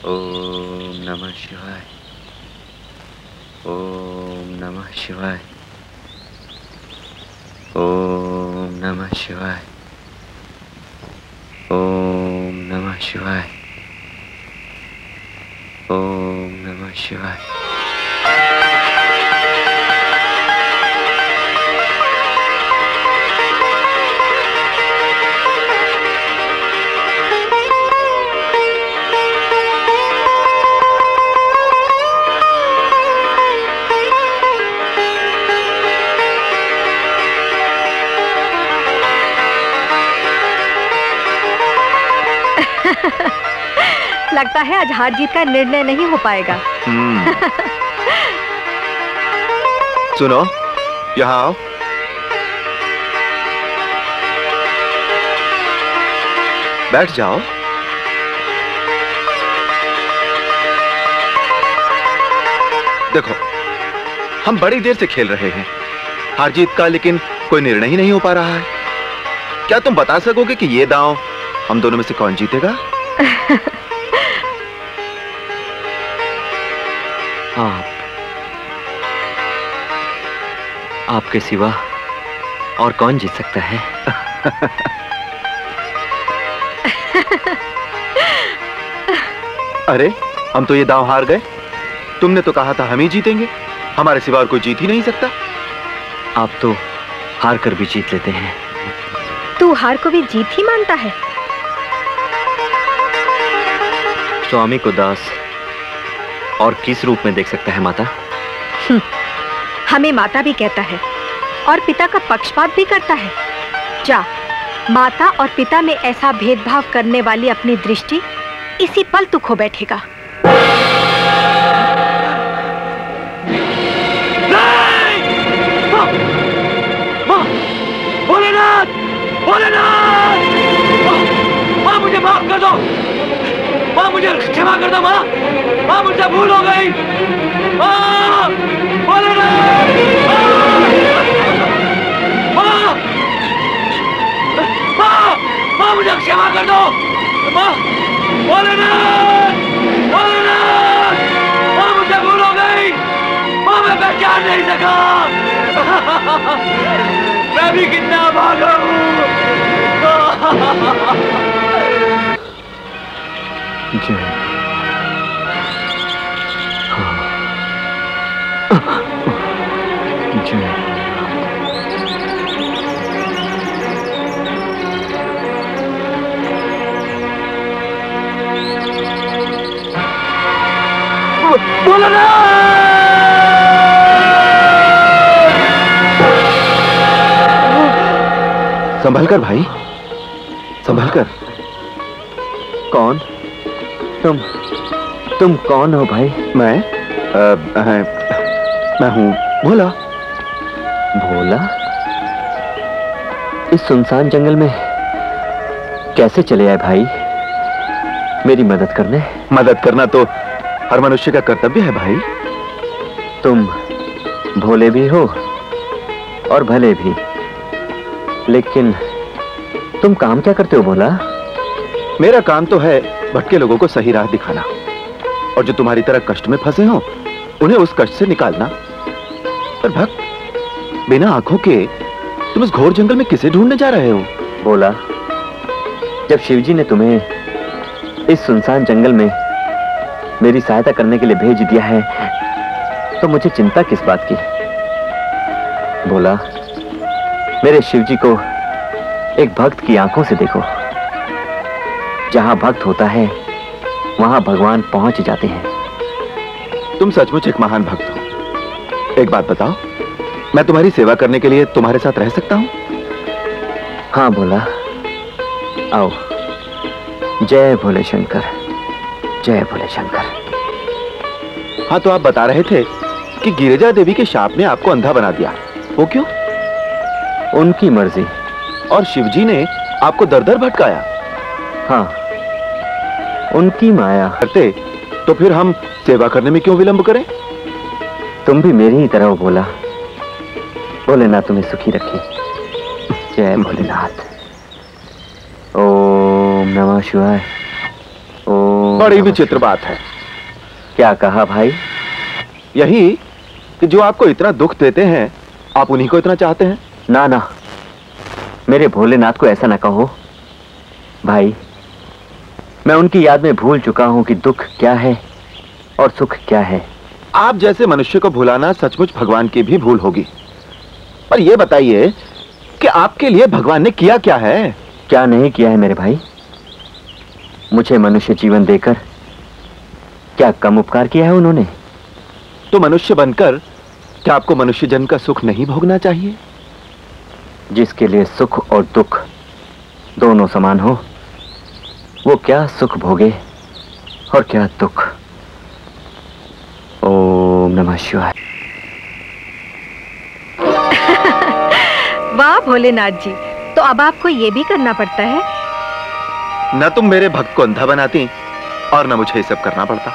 ओम नमः शिवाय। ओम नमः शिवाय। ओम नमः शिवाय। ओम नमः शिवाय। ओम नमः शिवाय। लगता है आज हार जीत का निर्णय नहीं हो पाएगा। सुनो, यहाँ आओ। बैठ जाओ। देखो, हम बड़ी देर से खेल रहे हैं हार जीत का, लेकिन कोई निर्णय ही नहीं हो पा रहा है। क्या तुम बता सकोगे कि ये दांव हम दोनों में से कौन जीतेगा? आपके सिवा और कौन जीत सकता है? अरे, हम तो ये दांव हार गए। तुमने तो कहा था हम ही जीतेंगे, हमारे सिवा और कोई जीत ही नहीं सकता। आप तो हार कर भी जीत लेते हैं। तू हार को भी जीत ही मानता है? स्वामी को दास और किस रूप में देख सकता है माता? हमें माता भी कहता है और पिता का पक्षपात भी करता है। जा, माता और पिता में ऐसा भेदभाव करने वाली अपनी दृष्टि इसी पल तू खो बैठेगा। भोलेनाथ! भोलेनाथ! माँ मुझे माफ कर दो, माँ मुझे क्षमा कर दो, माँ, माँ मुझसे भूल हो गई, माँ, भोलेनाथ! माँ, माँ, माँ मुझे क्षमा कर दो, माँ, भोलेनाथ! भोलेनाथ! माँ मुझे भूल हो गई, माँ मैं पहचान नहीं सका, मैं भी कितना भागा हूँ। जय। जय। संभलकर भाई, संभलकर। कौन? तुम कौन हो भाई? मैं हूँ भोला। भोला? इस सुनसान जंगल में कैसे चले आए भाई? मेरी मदद करने? मदद करना तो हर मनुष्य का कर्तव्य है भाई। तुम भोले भी हो और भले भी, लेकिन तुम काम क्या करते हो भोला? मेरा काम तो है भटके लोगों को सही राह दिखाना, और जो तुम्हारी तरह कष्ट में फंसे हो उन्हें उस कष्ट से निकालना। पर भक्त, बिना आंखों के तुम इस घोर जंगल में किसे ढूंढने जा रहे हो? भोला, जब शिवजी ने तुम्हें इस सुनसान जंगल में मेरी सहायता करने के लिए भेज दिया है, तो मुझे चिंता किस बात की? भोला, मेरे शिवजी को एक भक्त की आंखों से देखो। जहां भक्त होता है वहां भगवान पहुंच जाते हैं। तुम सचमुच एक महान भक्त हो। एक बात बताओ, मैं तुम्हारी सेवा करने के लिए तुम्हारे साथ रह सकता हूं? हाँ भोला, आओ। जय भोले शंकर, जय भोले शंकर। हाँ, तो आप बता रहे थे कि गिरिजा देवी के शाप ने आपको अंधा बना दिया, वो क्यों? उनकी मर्जी। और शिवजी ने आपको दर दर भटकाया? हाँ, उनकी माया। करते तो फिर हम सेवा करने में क्यों विलंब करें? तुम भी मेरी ही तरह हो भोला। भोलेनाथ तुम्हें सुखी रखे। जय भोलेनाथ। ओम नमः शिवाय। ओम बड़ी विचित्र बात है। क्या कहा भाई? यही कि जो आपको इतना दुख देते हैं आप उन्हीं को इतना चाहते हैं। ना ना, मेरे भोलेनाथ को ऐसा ना कहो भाई। मैं उनकी याद में भूल चुका हूं कि दुख क्या है और सुख क्या है। आप जैसे मनुष्य को भुलाना सचमुच भगवान की भी भूल होगी। पर यह बताइए कि आपके लिए भगवान ने किया क्या है? क्या नहीं किया है मेरे भाई? मुझे मनुष्य जीवन देकर क्या कम उपकार किया है उन्होंने? तो मनुष्य बनकर क्या आपको मनुष्य जन्म का सुख नहीं भोगना चाहिए? जिसके लिए सुख और दुख दोनों समान हो, वो क्या सुख भोगे और क्या दुख। ओम नमः शिवाय। वाह भोलेनाथ जी, तो अब आपको ये भी करना पड़ता है? न तुम मेरे भक्त को अंधा बनाती और न मुझे ये सब करना पड़ता।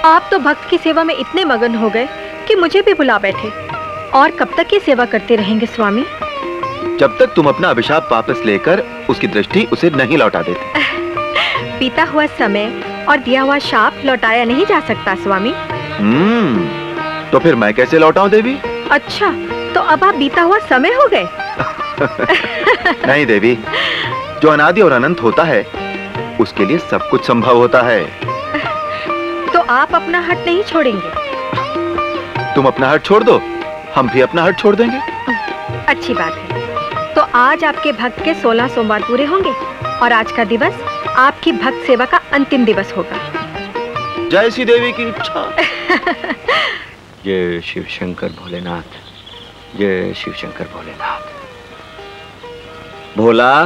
आप तो भक्त की सेवा में इतने मगन हो गए कि मुझे भी बुला बैठे। और कब तक ये सेवा करते रहेंगे स्वामी? जब तक तुम अपना अभिशाप वापस लेकर उसकी दृष्टि उसे नहीं लौटा देते। बीता हुआ समय और दिया हुआ शाप लौटाया नहीं जा सकता स्वामी। तो फिर मैं कैसे लौटाऊं देवी? अच्छा, तो अब आप बीता हुआ समय हो गए? नहीं देवी, जो अनादि और अनंत होता है उसके लिए सब कुछ संभव होता है। तो आप अपना हट नहीं छोड़ेंगे? तुम अपना हट छोड़ दो, हम भी अपना हट छोड़ देंगे। अच्छी बात है। तो आज आपके भक्त के 16 सोमवार पूरे होंगे और आज का दिवस आपकी भक्त सेवा का अंतिम दिवस होगा। जय श्री देवी की इच्छा। जय शिव शंकर भोलेनाथ, जय शिव शंकर भोलेनाथ। भोला,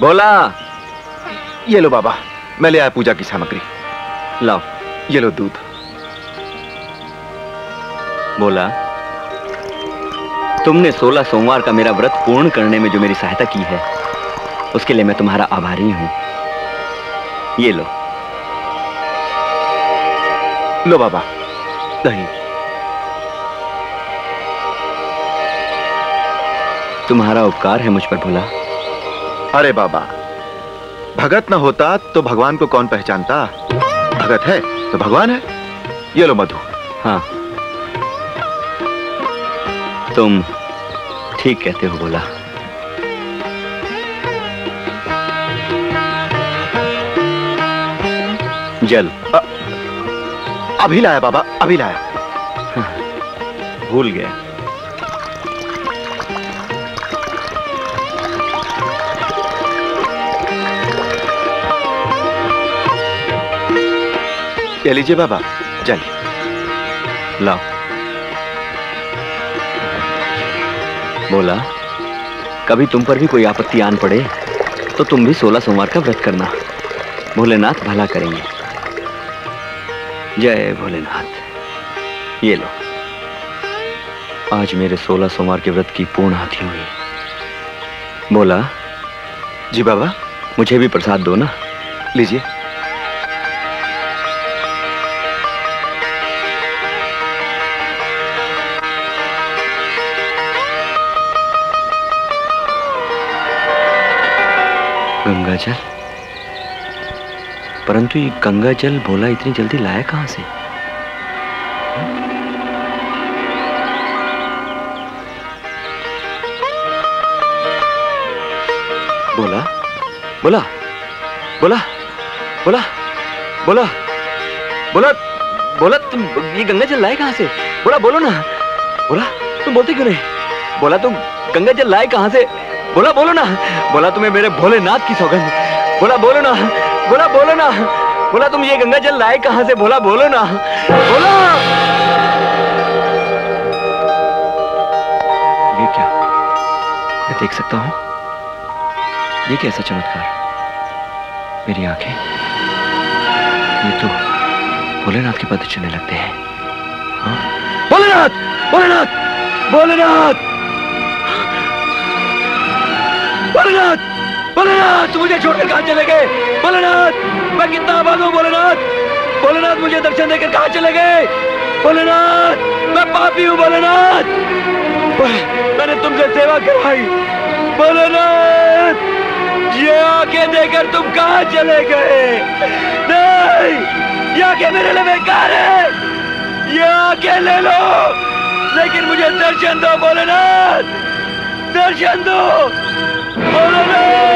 भोला। ये लो बाबा, मैं ले आया पूजा की सामग्री। लाओ। ये लो दूध। भोला, तुमने 16 सोमवार का मेरा व्रत पूर्ण करने में जो मेरी सहायता की है उसके लिए मैं तुम्हारा आभारी हूं। ये लो। लो बाबा, दही। तुम्हारा उपकार है मुझ पर भोला। अरे बाबा, भगत न होता तो भगवान को कौन पहचानता? भगत है तो भगवान है। ये लो मधु। हाँ, तुम ठीक कहते हो भोला। जल। अभी लाया बाबा, अभी लाया। भूल गया। ले लीजिए बाबा, जल। लाओ। बोला, कभी तुम पर भी कोई आपत्ति आन पड़े तो तुम भी 16 सोमवार का व्रत करना। भोलेनाथ भला करेंगे। जय भोलेनाथ। ये लो, आज मेरे 16 सोमवार के व्रत की पूर्ण आहुति हुई। बोला। जी बाबा। मुझे भी प्रसाद दो ना। लीजिए। गंगा जल। परंतु ये गंगा जल भोला इतनी जल्दी लाया कहां से? बोला, बोला, बोला, बोला, बोला, बोला, बोला, तुम ये गंगा जल लाए कहां से? बोला, बोलो ना। बोला, तुम बोलते क्यों नहीं? बोला, तुम गंगा जल लाए कहां से? बोला, बोलो ना। बोला, तुम्हें मेरे भोलेनाथ की सौगंध। बोला, बोलो ना। बोला, बोलो ना। बोला, तुम ये गंगा जल लाए कहां से? बोला, बोलो ना। बोला। ये क्या? मैं देख सकता हूं? ये कैसा चमत्कार? मेरी आंखें, ये तो भोलेनाथ के पद चलने लगते हैं। हाँ? भोलेनाथ, भोलेनाथ, भोलेनाथ, भोलेनाथ, भोलेनाथ, तुम मुझे छोड़कर कहां चले गए? भोलेनाथ, मैं कितना भागूं? भोलेनाथ, भोलेनाथ, मुझे दर्शन देकर कहां चले गए? भोलेनाथ, मैं पापी हूं। भोलेनाथ, मैंने तुमसे सेवा करवाई। भोलेनाथ, ये आंखें देकर तुम कहां चले गए? नहीं, ये आंखें मेरे लिए बेकार है। ये आंखें ले लो, लेकिन मुझे दर्शन दो भोलेनाथ, दर्शन दो भोलेनाथ।